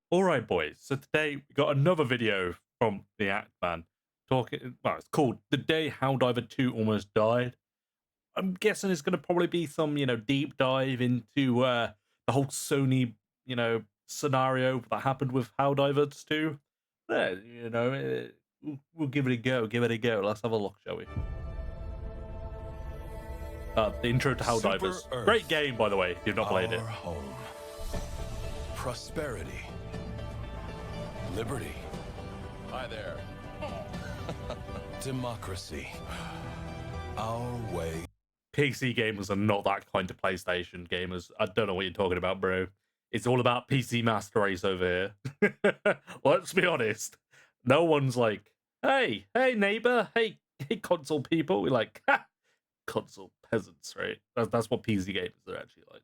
Alright, boys, so today we got another video from the Act Man talking. Well, it's called The Day Helldiver 2 Almost Died. I'm guessing it's going to probably be some, deep dive into the whole Sony, scenario that happened with Helldivers 2. Yeah, we'll give it a go. Give it a go. Let's have a look, shall we? The intro to Helldivers. Great game, by the way, if you've not played it. Home. Prosperity. Liberty. Hi there. Democracy. Our way. PC gamers are not that kind of PlayStation gamers. I don't know what you're talking about, bro. It's all about PC Master Race over here. Let's be honest. No one's like, hey, neighbor, hey, console people. We're like, ha, console peasants, right? That's what PC gamers are actually like.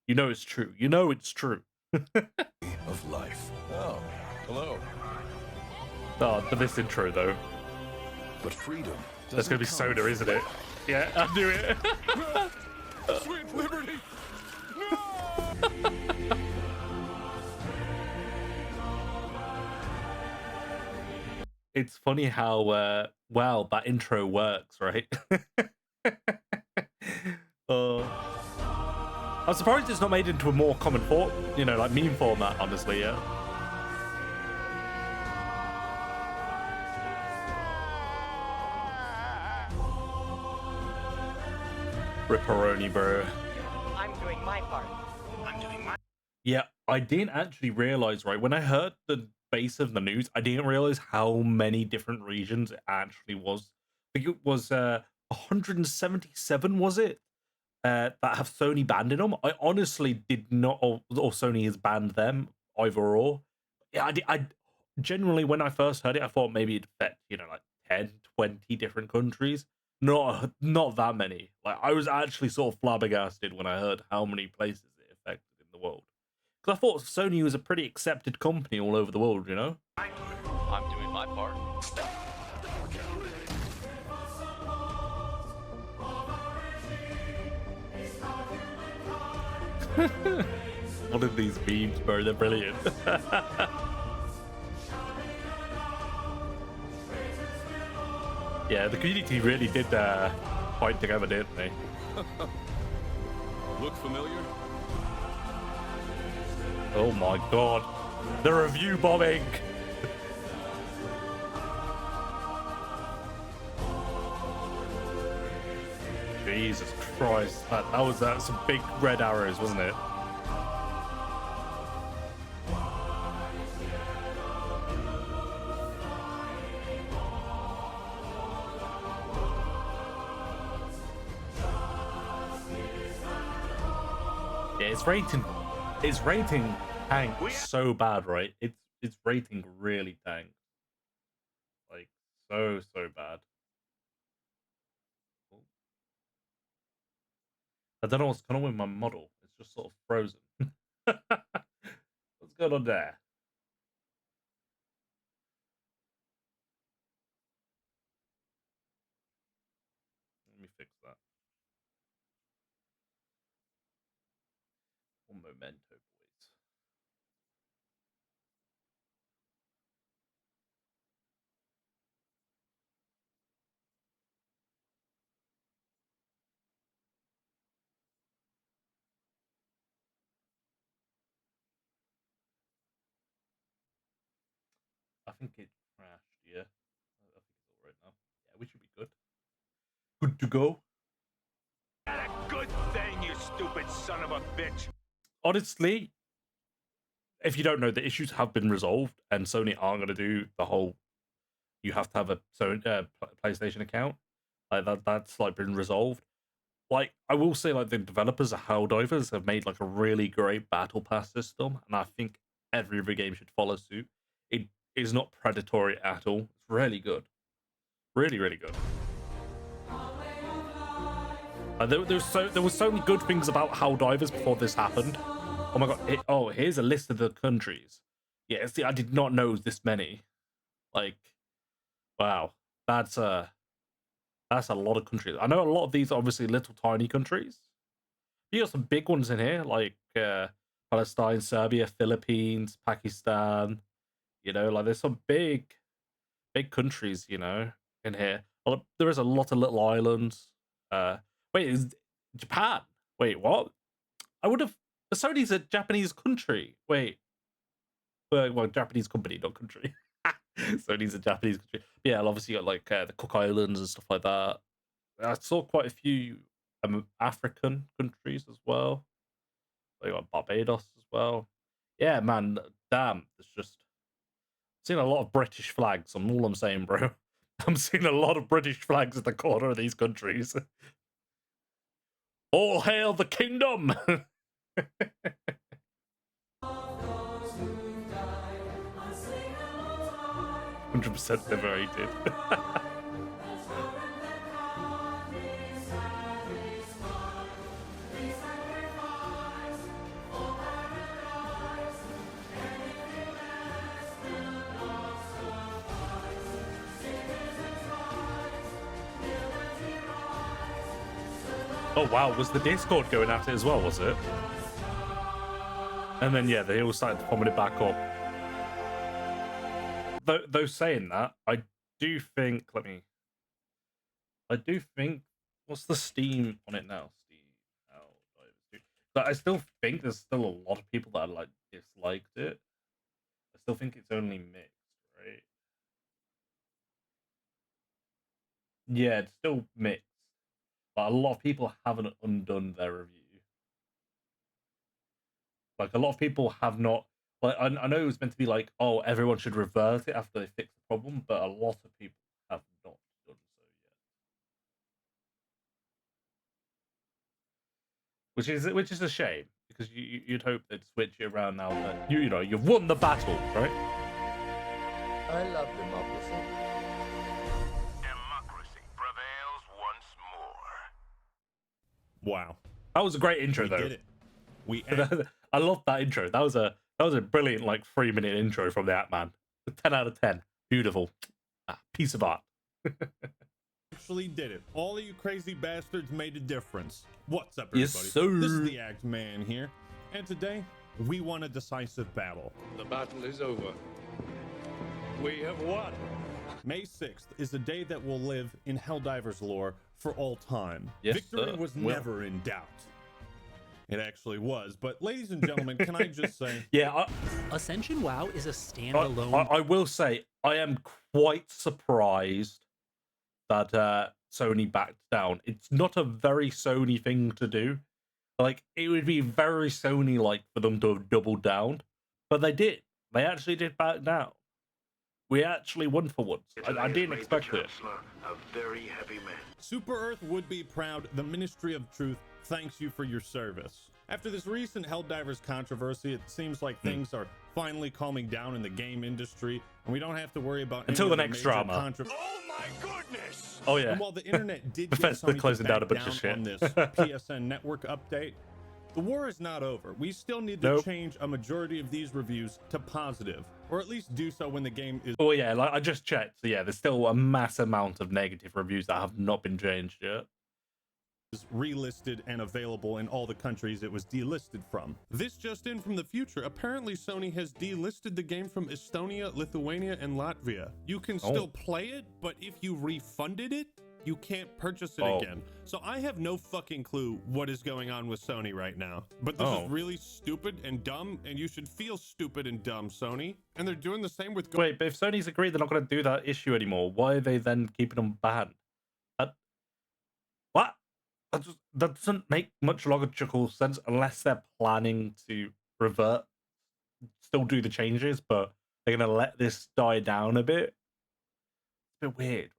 You know it's true. You know it's true. Of life. Oh, hello. Oh, this intro though. But freedom. That's gonna be soda, isn't it? Yeah, I knew it. Sweet liberty. It's funny how well that intro works, right? I'm surprised it's not made into a more common like meme format, honestly, yeah. Ripperoni, bro. I'm doing my part. I'm doing my. Yeah, I didn't actually realize, right, when I heard the base of the news, I didn't realize how many different regions it actually was. I think it was 177, was it? That have Sony banned in them. I honestly did not, or Sony has banned them either or. Yeah, I generally, when I first heard it, I thought maybe it'd affect, like 10, 20 different countries. Not that many. Like, I was actually sort of flabbergasted when I heard how many places it affected in the world. Because I thought Sony was a pretty accepted company all over the world, you know? I'm doing my part. One of these memes, bro, they're brilliant. Yeah, the community really did fight together, didn't they? Look familiar? Oh my god. The review bombing! Jesus Christ. That was some big red arrows, wasn't it? Yeah, its rating tanks so bad, right? Its rating really tanks. Like, so bad. I don't know what's going on with my model. It's just sort of frozen. What's going on there? Let me fix that. One memento, boys. I think it crashed, yeah. I think it's all right now. Yeah, we should be good. Good to go. Not a good thing, you stupid son of a bitch. Honestly, if you don't know, the issues have been resolved, and Sony aren't going to do the whole. You have to have a PlayStation account. Like that's like been resolved. Like, I will say, like, the developers of Helldivers have made like a really great battle pass system, and I think every other game should follow suit. It is not predatory at all. It's really good, really good. There was so many good things about Helldivers before this happened. Oh my god! Here's a list of the countries. Yeah, see, I did not know this many. Like, wow, that's a lot of countries. I know a lot of these are obviously little tiny countries. You got some big ones in here, like Palestine, Serbia, Philippines, Pakistan. You know, like there's some big countries, you know, in here. Well, there is a lot of little islands. Wait, is Japan? Wait, what? I would have. Sony's a Japanese country. Wait, well, Japanese company, not country. Sony's a Japanese country. But yeah, obviously you got like the Cook Islands and stuff like that. I saw quite a few African countries as well. They got Barbados as well. Yeah, man, damn, it's just seen a lot of British flags. I'm all I'm saying, bro. I'm seeing a lot of British flags at the corner of these countries. All hail the kingdom! 100% never hated. Oh wow, was the Discord going at it as well, was it? And then yeah, they all started fomming it back up. Though saying that, I do think what's the Steam on it now? Steam. But I still think there's still a lot of people that like disliked it. I still think it's only mixed, right? Yeah, it's still mixed. But a lot of people haven't undone their review. Like a lot of people have not. Like I know it was meant to be like, oh, everyone should revert it after they fix the problem, but a lot of people have not done so yet. Which is a shame because you'd hope they'd switch it around now that you know you've won the battle, right? I love democracy. Democracy prevails once more. Wow. That was a great intro, We though. did it. We I love that intro. That was a brilliant like 3-minute intro from the App Man. 10 out of 10. Beautiful. Piece of art. actually did it. All of you crazy bastards made a difference. What's up, everybody? Yes, sir. This is the Act Man here, and today we won a decisive battle. The battle is over. We have won. May 6th is a day that will live in Helldivers lore for all time. Yes, Victory sir. was Well. never in doubt. It actually was, but ladies and gentlemen, can I just say, Yeah, Ascension WoW is a standalone. I will say I am quite surprised that Sony backed down. It's not a very Sony thing to do. Like it would be very Sony like for them to have doubled down, but they did. They actually did back down. We actually won for once. I didn't expect it. A very heavy man. Super Earth would be proud. The Ministry of Truth thanks you for your service. After this recent Helldivers controversy, it seems like things are finally calming down in the game industry, and we don't have to worry about Until any the other next major drama. Oh my goodness! Oh yeah. And while the internet did get Bethesda Sony to closing down back a bunch of shit. on this PSN network update, the war is not over. We still need to Nope. change a majority of these reviews to positive, or at least do so when the game is Oh yeah, like I just checked. So yeah, there's still a mass amount of negative reviews that have not been changed yet. relisted and available in all the countries it was delisted from. This just in from the future. Apparently Sony has delisted the game from Estonia, Lithuania, and Latvia. You can still play it, but if you refunded it, you can't purchase it again. So I have no fucking clue what is going on with Sony right now. But this is really stupid and dumb, and you should feel stupid and dumb, Sony. And they're doing the same with Wait, but if Sony's agreed they're not going to do that issue anymore, why are they then keeping them banned? What? That doesn't make much logical sense unless they're planning to revert, still do the changes, but they're going to let this die down a bit. It's a bit weird.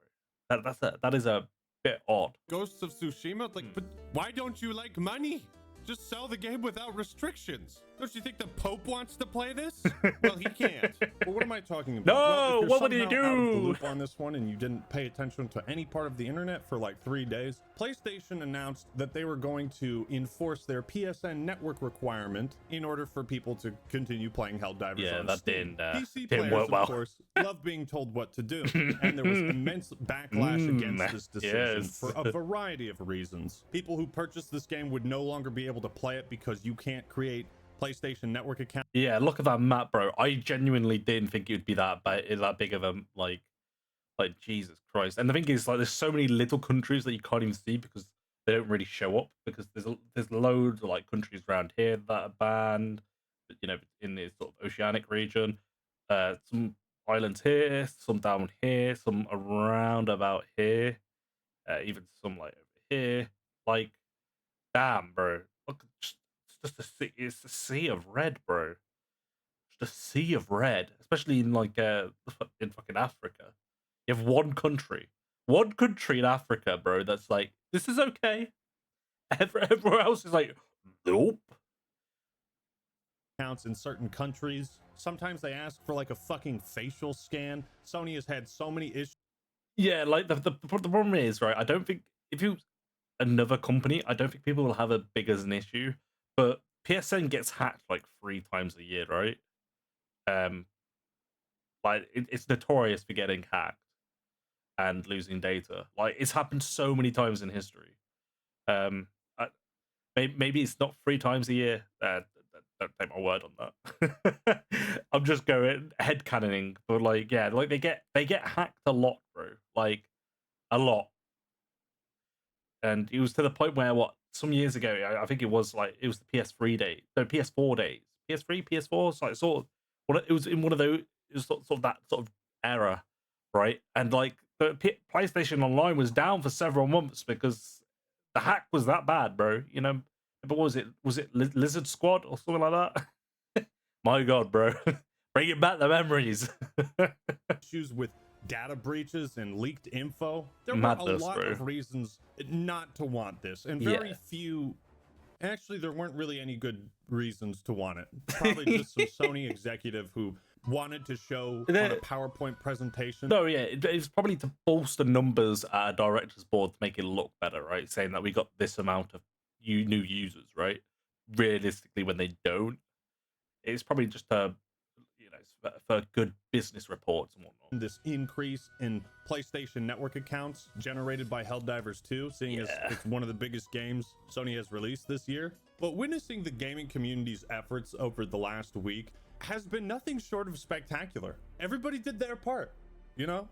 That is a bit odd. Ghosts of Tsushima. Like, but why don't you like money? Just sell the game without restrictions. Don't you think the Pope wants to play this? Well, he can't. But what am I talking about? No, Well, if you're what would he somehow out of the do? loop on this one and you didn't pay attention to any part of the internet for like 3 days, PlayStation announced that they were going to enforce their PSN network requirement in order for people to continue playing Helldivers Yeah, on that Steam. didn't PC didn't players, work well. of course, love being told what to do, and there was immense backlash against this decision yes. for a variety of reasons. People who purchased this game would no longer be able to play it because you can't create PlayStation Network account. Yeah, look at that map, bro. I genuinely didn't think it would be that big of a like Jesus Christ. And the thing is, like, there's so many little countries that you can't even see because they don't really show up, because there's loads of like countries around here that are banned, you know, in this sort of oceanic region. Some islands here, some down here, some around about here, even some like over here. Like, damn, bro. Look, it's just a sea. It's a sea of red, bro. Just a sea of red, especially in like in fucking Africa. You have one country in Africa, bro, that's like, this is okay. Everywhere else is like, nope. Counts in certain countries. Sometimes they ask for like a fucking facial scan. Sony has had so many issues. Yeah, like the problem is, right, I don't think if you another company, I don't think people will have a big as an issue. But PSN gets hacked like 3 times a year, right? Like it's notorious for getting hacked and losing data. Like, it's happened so many times in history. Maybe it's not 3 times a year. Don't take my word on that. I'm just going headcanoning, but like, yeah, like they get hacked a lot, bro. Like, a lot. And it was to the point where, what, some years ago, I think it was the PS3 day, no, PS4 days, PS3, PS4, so like sort of, it was in one of those, it was sort of that sort of era, right? And like the PlayStation Online was down for several months because the hack was that bad, bro. You know, but was it Lizard Squad or something like that? My God, bro, bringing back the memories. Issues with data breaches and leaked info. There Madness, were a lot bro. of reasons not to want this, and very few. Actually, there weren't really any good reasons to want it. Probably just some Sony executive who wanted to show on a PowerPoint presentation. No, yeah, it's probably to bolster numbers at a director's board to make it look better, right? Saying that we got this amount of new users, right? Realistically, when they don't, it's probably just for good business reports and whatnot. This increase in PlayStation Network accounts generated by Helldivers 2, seeing as it's one of the biggest games Sony has released this year. But witnessing the gaming community's efforts over the last week has been nothing short of spectacular. Everybody did their part, you know?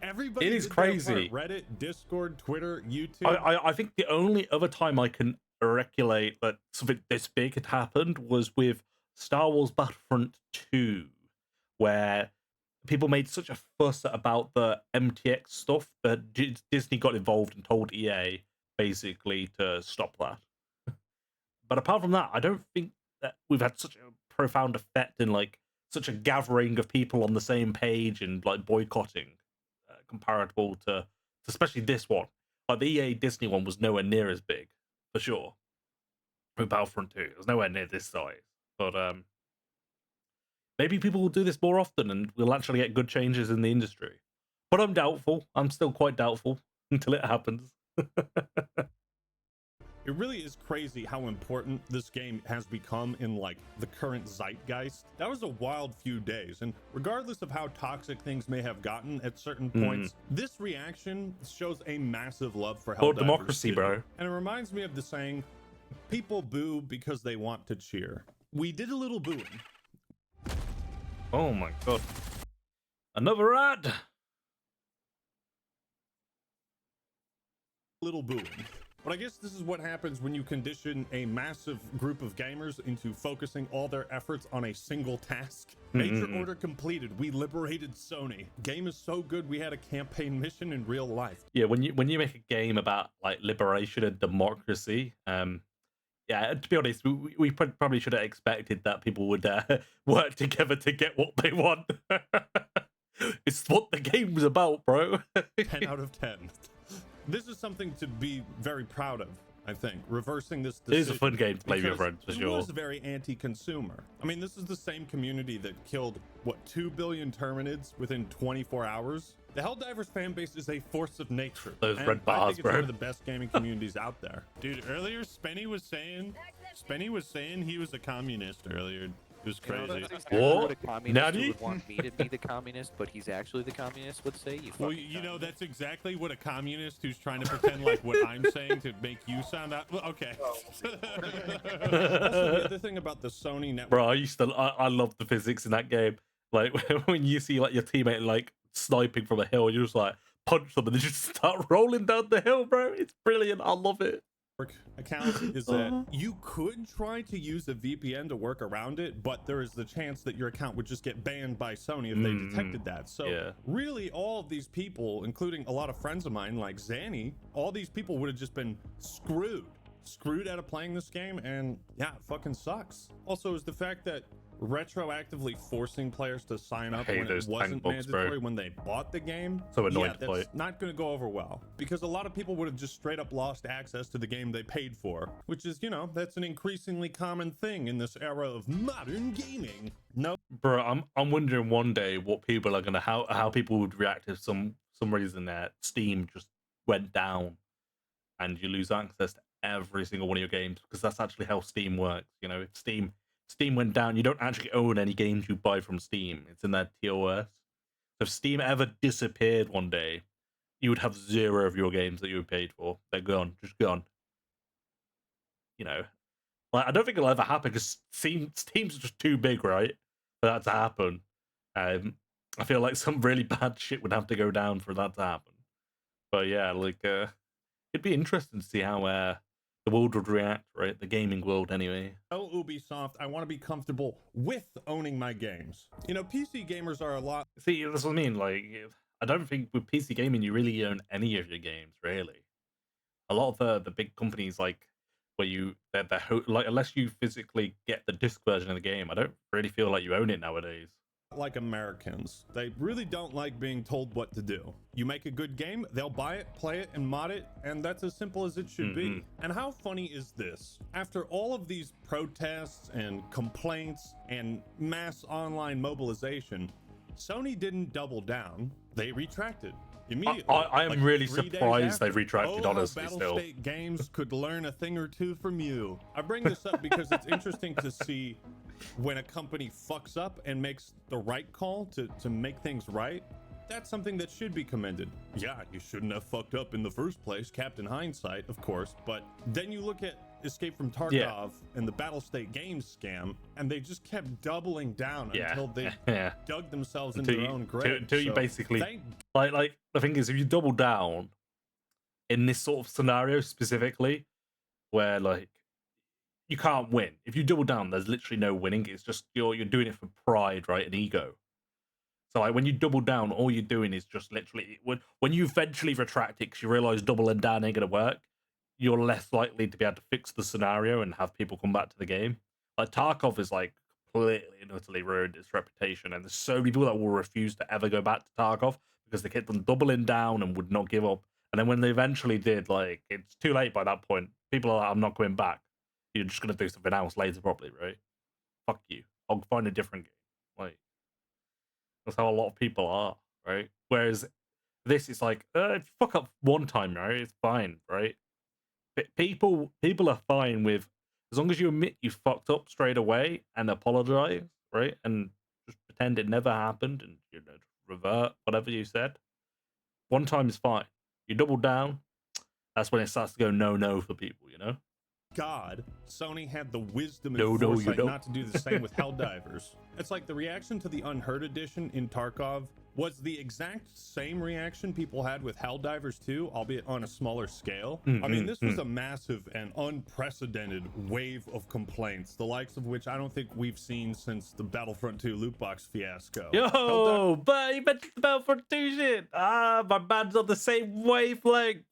Everybody It is did crazy. their part. Reddit, Discord, Twitter, YouTube. I think the only other time I can recollect that something this big had happened was with Star Wars Battlefront 2, where people made such a fuss about the MTX stuff that Disney got involved and told EA basically to stop that. But apart from that, I don't think that we've had such a profound effect in like such a gathering of people on the same page and like boycotting, comparable to especially this one. Like the EA Disney one was nowhere near as big, for sure. With Battlefront 2, it was nowhere near this size. But maybe people will do this more often and we'll actually get good changes in the industry. But I'm doubtful. I'm still quite doubtful until it happens. It really is crazy how important this game has become in like the current zeitgeist. That was a wild few days, and regardless of how toxic things may have gotten at certain points, this reaction shows a massive love for Helldivers democracy, 2. bro. And it reminds me of the saying, people boo because they want to cheer. We did a little booing. Oh my God. Another ad. Little booing. But I guess this is what happens when you condition a massive group of gamers into focusing all their efforts on a single task. Major order completed. We liberated Sony. Game is so good we had a campaign mission in real life. Yeah, when you make a game about like liberation and democracy, yeah, to be honest, we probably should have expected that people would work together to get what they want. It's what the game was about, bro. 10 out of 10. This is something to be very proud of, I think. Reversing this decision. It is a fun game to play with your friends, for sure. It was very anti-consumer. I mean, this is the same community that killed, what, 2 billion Terminids within 24 hours? The Helldivers fan base is a force of nature. Those and red bars, I think it's bro. one of the best gaming communities out there. Dude, earlier Spenny was saying he was a communist earlier. It was crazy. What? What a communist who Nani? would want me to be the communist, but he's actually the communist would say. You Well, fucking you know, communist. that's exactly what a communist who's trying to pretend like what I'm saying to make you sound out. Well, okay. Also, the other thing about the Sony network. Bro, I love the physics in that game. Like when you see like your teammate like sniping from a hill, you just like punch them and they just start rolling down the hill, bro. It's brilliant. I love it. Account is that you could try to use a VPN to work around it, but there is the chance that your account would just get banned by Sony if they detected that. So yeah. really all of these people, including a lot of friends of mine like Zanny, all these people would have just been screwed out of playing this game, and yeah, it fucking sucks. Also is the fact that retroactively forcing players to sign up when it wasn't mandatory when they bought the game. So annoying yeah, that's not going to go over well, because a lot of people would have just straight up lost access to the game they paid for, which is, you know, that's an increasingly common thing in this era of modern gaming. No, bro, I'm wondering one day what people are gonna how people would react if some reason that Steam just went down and you lose access to every single one of your games, because that's actually how Steam works. You know, if Steam went down, you don't actually own any games you buy from Steam. It's in their TOS. So if Steam ever disappeared one day, you would have 0 of your games that you paid for. They're gone, just gone. You know, like I don't think it'll ever happen because Steam's just too big, right, for that to happen. I feel like some really bad shit would have to go down for that to happen. But yeah, like it'd be interesting to see how the world would react, right? The gaming world, anyway. Oh, Ubisoft, I want to be comfortable with owning my games. You know, PC gamers are a lot. See, that's what I mean. Like, I don't think with PC gaming you really own any of your games, really. A lot of the big companies, like where they're like, unless you physically get the disc version of the game, I don't really feel like you own it nowadays. Like Americans, they really don't like being told what to do. You make a good game, they'll buy it, play it, and mod it, and that's as simple as it should be. And how funny is this? After all of these protests and complaints and mass online mobilization, Sony didn't double down, they retracted immediately. I am Like really 3 days surprised after. they've retracted, honestly, Battle still. State Games could learn a thing or two from you. I bring this up because it's interesting to see when a company fucks up and makes the right call to make things right. That's something that should be commended. Yeah, you shouldn't have fucked up in the first place, Captain Hindsight, of course, but then you look at Escape from Tarkov and the Battle State Games scam, and they just kept doubling down until they dug themselves into their own grave. Until you basically, like the thing is, if you double down in this sort of scenario specifically, where like you can't win. If you double down, there's literally no winning. It's just you're doing it for pride, right, and ego. So like when you double down, all you're doing is just literally when you eventually retract it because you realize doubling down ain't gonna work, you're less likely to be able to fix the scenario and have people come back to the game. Like Tarkov is like completely and utterly ruined its reputation, and there's so many people that will refuse to ever go back to Tarkov because they kept on doubling down and would not give up. And then when they eventually did, like it's too late by that point. People are like, I'm not going back. You're just gonna do something else later, probably, right? Fuck you. I'll find a different game. Like that's how a lot of people are, right? Whereas this is like, if you fuck up one time, right? It's fine, right? But people are fine with as long as you admit you fucked up straight away and apologize, right? And just pretend it never happened and revert whatever you said. One time is fine. You double down, that's when it starts to go no for people, you know? God, Sony had the wisdom and foresight not to do the same with Helldivers. It's like the reaction to the Unheard edition in Tarkov was the exact same reaction people had with Helldivers 2, albeit on a smaller scale. I mean, this was a massive and unprecedented wave of complaints, the likes of which I don't think we've seen since the Battlefront 2 loot box fiasco. Yo, but you mentioned the Battlefront 2 shit. My man's on the same wavelength.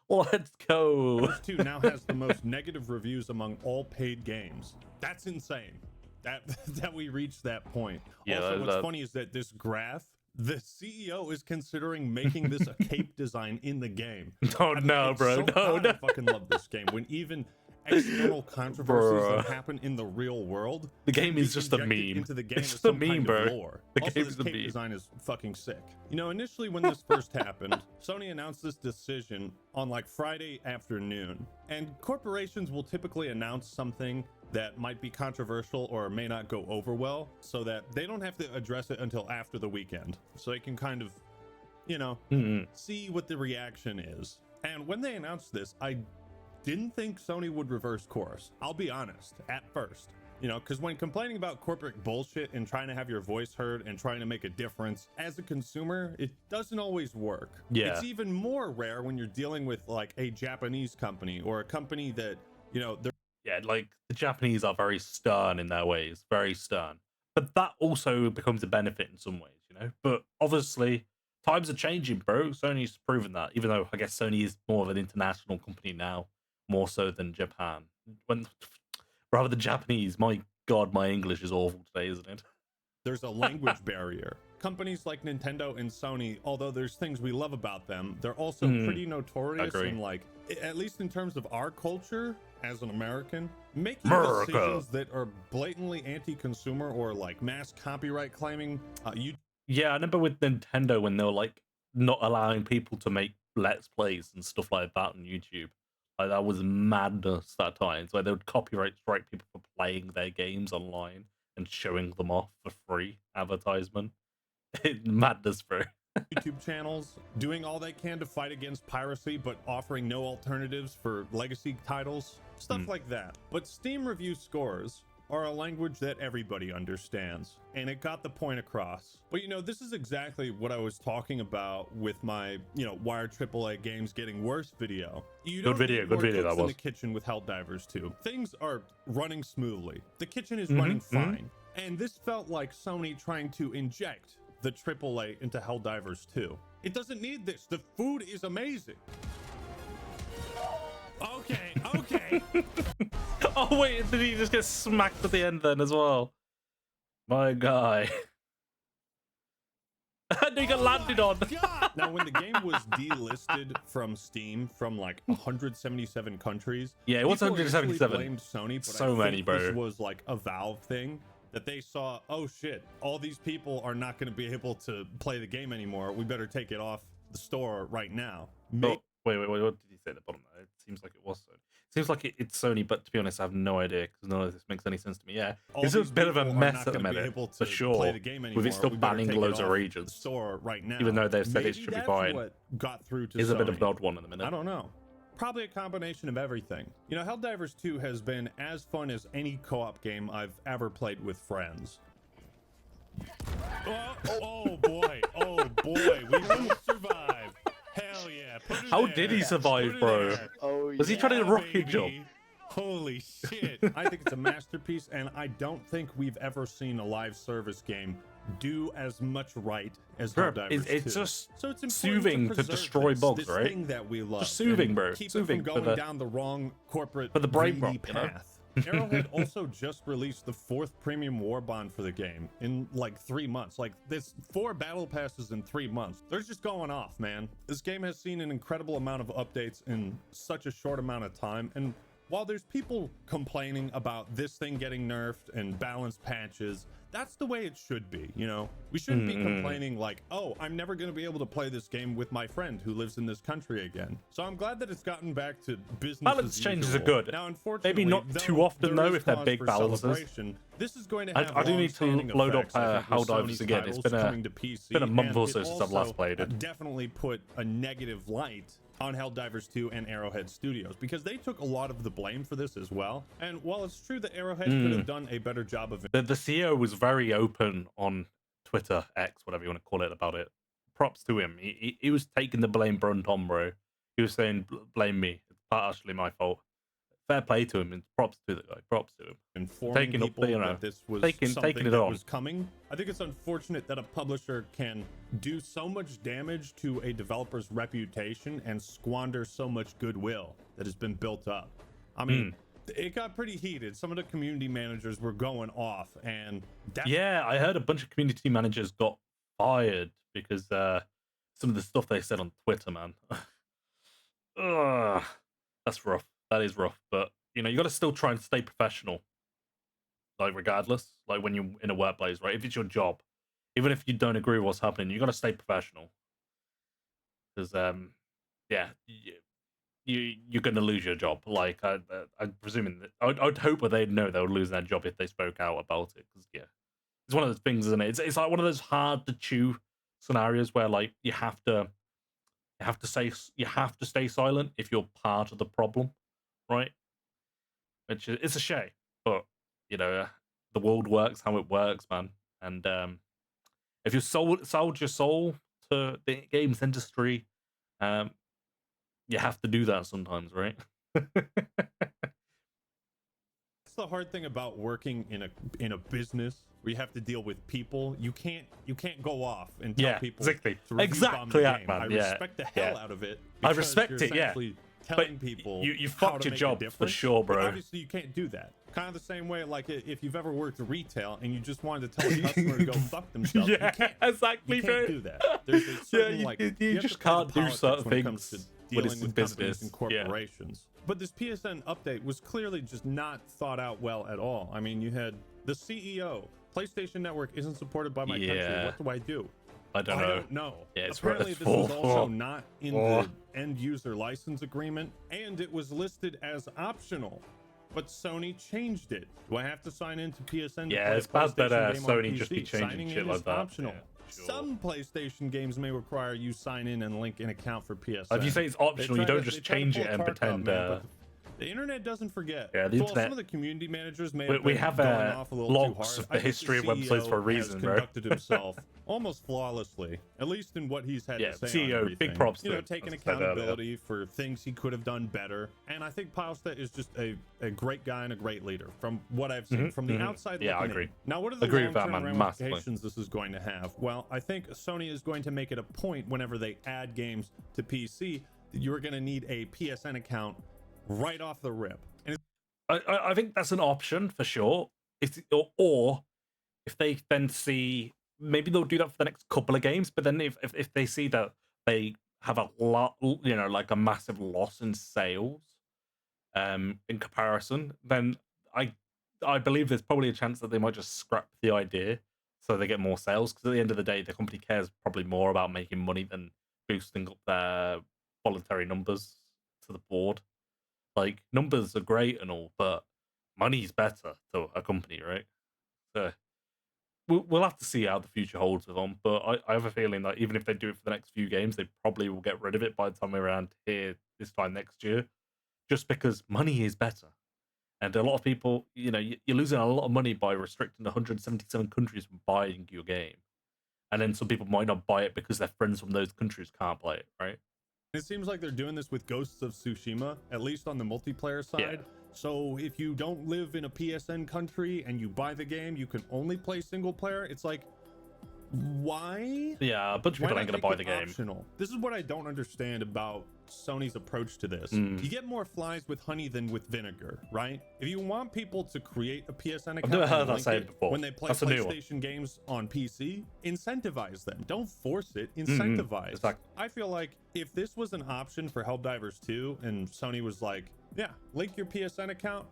Let's go. Helldivers 2 now has the most negative reviews among all paid games. That's insane. That we reached that point. Yeah, also, what's funny is that this graph, the CEO is considering making this a cape design in the game. Oh, no, bro. No. I fucking love this game. When even external controversies that happen in the real world, the game is just a meme. Into the game it's just a meme, bro. Lore. The also, game this is a cape meme. design is fucking sick. You know, initially when this first happened, Sony announced this decision on like Friday afternoon, and corporations will typically announce something that might be controversial or may not go over well, so that they don't have to address it until after the weekend. So they can kind of, you know, see what the reaction is. And when they announced this, I didn't think Sony would reverse course. I'll be honest, at first. You know, because when complaining about corporate bullshit and trying to have your voice heard and trying to make a difference as a consumer, it doesn't always work. Yeah. It's even more rare when you're dealing with like a Japanese company or a company that, you know, they're Yeah, like the Japanese are very stern in their ways, very stern. But that also becomes a benefit in some ways, you know. But obviously, times are changing, bro. Sony's proven that, even though I guess Sony is more of an international company now, more so than Japan. When rather than Japanese, my God, my English is awful today, isn't it? there's a language barrier. Companies like Nintendo and Sony, although there's things we love about them, they're also pretty notorious Agree. in, like, at least in terms of our culture as an American, making America. decisions that are blatantly anti-consumer or like mass copyright claiming. Yeah, I remember with Nintendo when they were like not allowing people to make Let's Plays and stuff like that on YouTube. Like that was madness that time. Where they would copyright strike people for playing their games online and showing them off for free advertisement. Madness, bro. YouTube channels doing all they can to fight against piracy, but offering no alternatives for legacy titles, stuff like that. But Steam review scores are a language that everybody understands, and it got the point across. But you know, this is exactly what I was talking about with my, you know, why are AAA games getting worse video. You don't need more cooks that in was. the kitchen with Helldivers 2. Things are running smoothly. The kitchen is running fine. And this felt like Sony trying to inject the AAA into Helldivers 2. It doesn't need this. The food is amazing. Okay. Oh wait, did he just get smacked at the end then as well? My guy. And he got landed on. God. Now, when the game was delisted from Steam from like 177 countries, Yeah, it was people initially 177. blamed Sony, but So I many, think bro. This was like a Valve thing that they saw. Oh shit! All these people are not going to be able to play the game anymore. We better take it off the store right now. Oh, wait, what did he say at the bottom there? It seems like it was Sony. It seems like it's Sony, but to be honest, I have no idea because none of this makes any sense to me. Yeah, it's a bit of a mess at the minute, for sure. With it still banning loads of regions, store right now. even though they've said it Maybe should be that's fine. what got through to Is a bit of Sony. an odd one at the minute. I don't know. Probably a combination of everything. You know, Helldivers 2 has been as fun as any co-op game I've ever played with friends. Oh boy, we will survive. Hell yeah. Put it How there. did he survive, Put it bro? there. Oh, Was he trying to rocket Baby. jump? Holy shit. I think it's a masterpiece, and I don't think we've ever seen a live service game do as much right as Bro, Helldivers 2. it's just So it's important soothing to preserve destroy this, bugs, this right? thing that we love, Just soothing, and bro. keep Soothing it from for going the- down the wrong corporate for the brain greedy rot, you know? path. Arrowhead also just released the 4th premium war bond for the game in like 3 months. Like, this 4 battle passes in 3 months. They're just going off, man. This game has seen an incredible amount of updates in such a short amount of time, and while there's people complaining about this thing getting nerfed and balanced patches, that's the way it should be, you know? We shouldn't be complaining like, oh, I'm never going to be able to play this game with my friend who lives in this country again. So I'm glad that it's gotten back to business Balance as changes usual. are good. Now, unfortunately, Maybe not though, too often, there though, is if they're cause big for balances. celebration. This is going to have I do need to long-standing load up effects, I think, with Helldivers Sony's again. It's titles coming to been a PC, month or and so it since I've last also played it. definitely put a negative light on Helldivers 2 and Arrowhead Studios because they took a lot of the blame for this as well. And while it's true that Arrowhead could have done a better job of it, The CEO was very open on Twitter, X, whatever you want to call it, about it. Props to him. He was taking the blame brunt on, bro. He was saying, blame me. It's partially my fault. Fair play to him, and props to the guy. Props to him. informing taking up, people you know, that this was taking something it that on. was coming. I think it's unfortunate that a publisher can do so much damage to a developer's reputation and squander so much goodwill that has been built up. I mean, it got pretty heated. Some of the community managers were going off, and that's Yeah, I heard a bunch of community managers got fired because some of the stuff they said on Twitter, man. Ugh, that's rough. That is rough. But, you know, you got to still try and stay professional. Like, regardless. Like, when you're in a workplace, right? If it's your job, even if you don't agree with what's happening, you got to stay professional. Because, yeah, you're going to lose your job. Like I'm presuming that I'd hope that they'd know they would lose their job if they spoke out about it. Because yeah, it's one of those things, isn't it? It's like one of those hard to chew scenarios where like you have to stay silent if you're part of the problem, right? Which it's a shame, but you know the world works how it works, man. And if you sold your soul to the games industry, you have to do that sometimes, right? That's the hard thing about working in a business where you have to deal with people. You can't go off and tell people exactly to review bomb the that, game. man. I Yeah, respect the hell out of it. I because respect you're it, yeah. essentially But telling people you how fucked to your make a job for difference. sure, But bro. obviously, you can't do that. Kind of the same way, like if you've ever worked retail and you just wanted to tell a customer to go fuck themselves. Yeah, you can't, exactly, you bro. can't do that. There's a certain, you have just to play the can't do politics certain when it comes things to when dealing it's with business. companies and corporations. But this PSN update was clearly just not thought out well at all. I mean, you had the CEO, PlayStation Network isn't supported by my country. What do I do? I don't know. Yeah, it's apparently this was also not in the end user license agreement, and it was listed as optional. But Sony changed it. Do I have to sign into PSN? Yeah, to it's play a bad that PlayStation game on Sony just be PC? changing Signing shit in like is that. optional. Yeah, sure. Some PlayStation games may require you sign in and link an account for PSN. If you say it's optional, you don't just change it and pretend. The internet doesn't forget. Yeah, the So internet. some of the community managers may We have have been going off a little too logs hard. of I the think history of websites CEO for a reason, has bro. conducted himself almost flawlessly, at least in what he's had Yeah, to say on CEO, everything. big props to You know, him, taking as I said earlier. accountability for things he could have done better. And I think Pilestead is just a great guy and a great leader from what I've seen from the outside. Yeah, I looking in. agree. Now, what are the Agree with that, long-term man, massively. ramifications this is going to have? Well, I think Sony is going to make it a point whenever they add games to PC that you're going to need a PSN account right off the rip. And I think that's an option for sure. Or if they then see, maybe they'll do that for the next couple of games. But then if they see that they have a lot, you know, like a massive loss in sales, in comparison, then I believe there's probably a chance that they might just scrap the idea so they get more sales. Because at the end of the day, the company cares probably more about making money than boosting up their voluntary numbers to the board. Like, numbers are great and all, but money's better to a company, right? So we'll have to see how the future holds with them. But I have a feeling that even if they do it for the next few games, they probably will get rid of it by the time we're around here this time next year, just because money is better. And a lot of people, you know, you're losing a lot of money by restricting 177 countries from buying your game. And then some people might not buy it because their friends from those countries can't play it, right? it seems like they're doing this with Ghosts of Tsushima, at least on the multiplayer side. So if you don't live in a PSN country and you buy the game, you can only play single player. It's like, why? Yeah, a bunch of people ain't gonna buy the game. Optional? This is what I don't understand about Sony's approach to this. You get more flies with honey than with vinegar, right? If you want people to create a PSN account, I've never heard and that link said it before. when they play That's a new one. PlayStation games on PC, incentivize them. Don't force it. Incentivize. Exactly. I feel like if this was an option for Helldivers 2 and Sony was like, yeah, link your PSN account,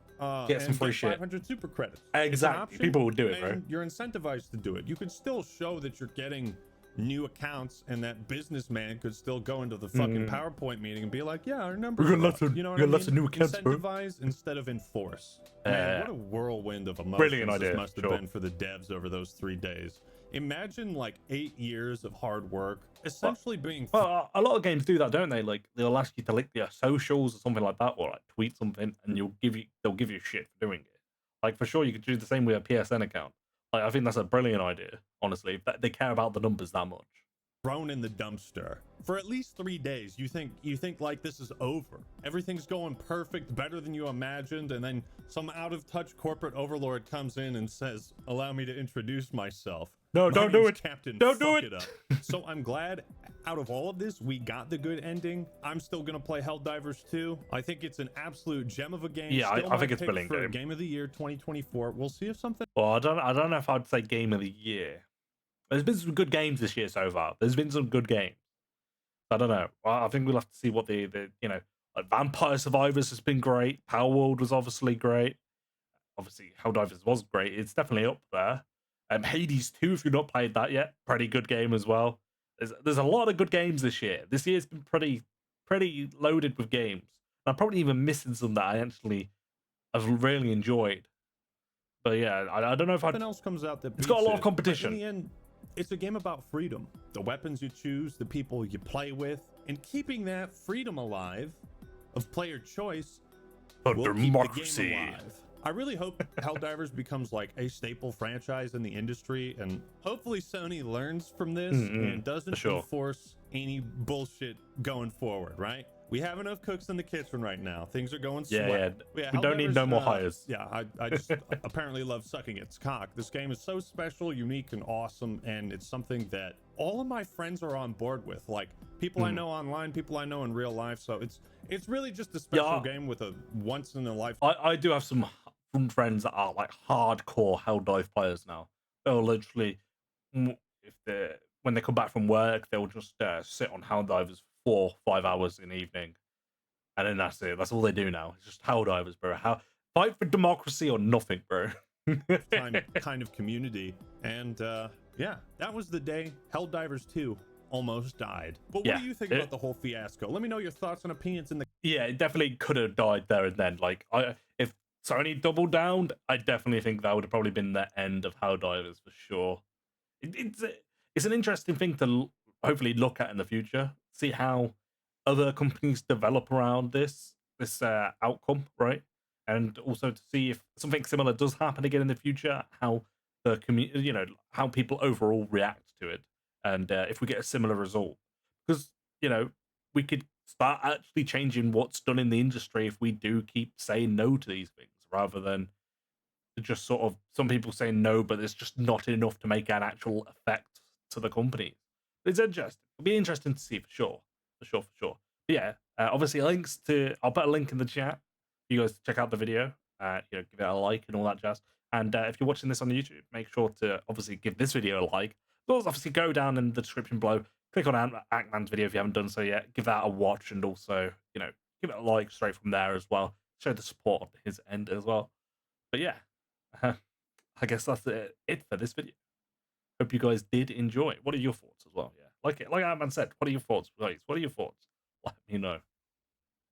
Get some and free get shit. 500 super credits. Exactly. It's an option, People would do it, and right? You're incentivized to do it. You could still show that you're getting new accounts, and that businessman could still go into the fucking PowerPoint meeting and be like, yeah, our numbers We got are lots up. of- You know what we I got lots mean? of new accounts, bro. Incentivize instead of enforce. Man, what a whirlwind of emotions Brilliant this idea, must have sure. been for the devs over those 3 days. Imagine like 8 years of hard work, essentially being Well, a lot of games do that, don't they? Like they'll ask you to link their socials or something like that, or like tweet something, and they'll give you shit for doing it. Like for sure, you could do the same with a PSN account. Like I think that's a brilliant idea, honestly. If they care about the numbers that much. thrown in the dumpster for at least 3 days. You think like this is over, everything's going perfect, better than you imagined, and then some out of touch corporate overlord comes in and says, allow me to introduce myself. No, My don't do name's it. Captain Don't do Fuck it. Up. So I'm glad out of all of this we got the good ending. I'm still gonna play Helldivers 2. I think it's an absolute gem of a game. Yeah, Still I my think it's pick brilliant for game. Game of the Year 2024. We'll see if something Well, I don't know if I'd say game of the year. There's been some good games this year so far. There's been some good games. I don't know. I think we'll have to see what the you know, like Vampire Survivors has been great. Power World was obviously great. Obviously, Helldivers was great. It's definitely up there. Hades 2, if you've not played that yet, pretty good game as well. There's a lot of good games this year. This year's been pretty loaded with games. I'm probably even missing some that I actually have really enjoyed. But yeah, I don't know if Nothing else comes out that it's got a beats lot of it, but competition. in the end, it's a game about freedom. The weapons you choose, the people you play with, and keeping that freedom alive of player choice For will democracy. keep the game alive. I really hope Helldivers becomes like a staple franchise in the industry, and hopefully Sony learns from this and doesn't enforce any bullshit going forward, right? We have enough cooks in the kitchen right now. Things are going swell. Yeah. We don't need no more hires. Yeah, I just apparently love sucking its cock. This game is so special, unique, and awesome, and it's something that all of my friends are on board with. Like people I know online, people I know in real life. So it's really just a special game with a once in a lifetime. I do have some friends that are like hardcore Helldive players now. They'll literally, if they when they come back from work, they'll just sit on Helldivers 4-5 hours in the evening, and then that's it. That's all they do now. It's just Helldivers, bro. Fight for democracy or nothing, bro. kind of community. And yeah, that was the day Helldivers 2 almost died. But what do you think about the whole fiasco? Let me know your thoughts and opinions in the Yeah, it definitely could have died there and then. Like, if Sony doubled down, I definitely think that would have probably been the end of Helldivers for sure. It's an interesting thing to hopefully look at in the future, see how other companies develop around this outcome, right? And also to see if something similar does happen again in the future, how the community, how people overall react to it, and if we get a similar result, because we could start actually changing what's done in the industry if we do keep saying no to these things, rather than just sort of some people saying no, but it's just not enough to make an actual effect to the company. It's interesting. It'll be interesting to see for sure. But yeah, obviously I'll put a link in the chat for you guys to check out the video. Give it a like and all that jazz. And if you're watching this on YouTube, make sure to obviously give this video a like. But obviously go down in the description below, click on Ant-Man's video if you haven't done so yet. Give that a watch, and also give it a like straight from there as well. Show the support on his end as well. But yeah, I guess that's it for this video. Hope you guys did enjoy. What are your thoughts as well? Yeah, like Ant-Man said, what are your thoughts, guys? What are your thoughts? Let me know.